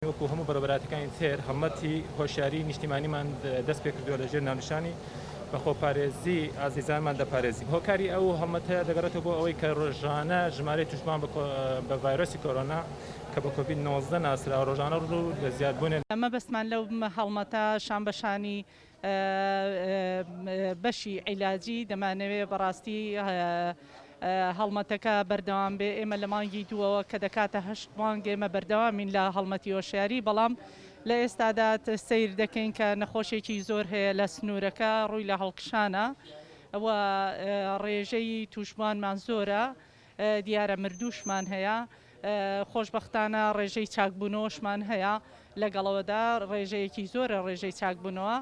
وەکو هەموو بەڕێوەبەراتەکانی تر هەمەتی هۆشیاری نیشتیمانیمان دەست پێ کردووە لەژێر ناونیشانی بەخۆپارێزی ئازیزانمان دەپارێزی هۆکاری ئەو هەمەتەیە دەگەڕێتەوە بۆ ئەوەی کە ڕۆژانە ژمارەی توشمان بە ڤایرۆسی کۆرۆنا کە بە کۆڤید 19 ناسراوە ڕۆژانە ڕوو لە زیادبوونێ. ئەمە بەسمان لەو هەڵمەتە شانبەشانی بەشی عیلاجی دەمانەوێت بەڕاستی هەڵمەتەکە بەردەوام بێ. ئێمە لە مانگی دووەوە کە دەکاتە 8 مانگ ئێمە بەردەوامین لە هەڵمەتی هۆشیاری، بەڵام لە ئێستادا سیر دەکەین کە نەخۆشێکی زۆر هەیە لە سنوورەکە ڕووی لە هەڵکشانە ئەوە ڕێژەی توشمانمان زۆرە، دیارە مردووشمان هەیە، خۆشبەختانە ڕێژەی چاکبوونەوەشمان هەیە، لەگەڵەوەدا ڕێژەیەکی زۆرە ڕێژەی چاکبوونەوە.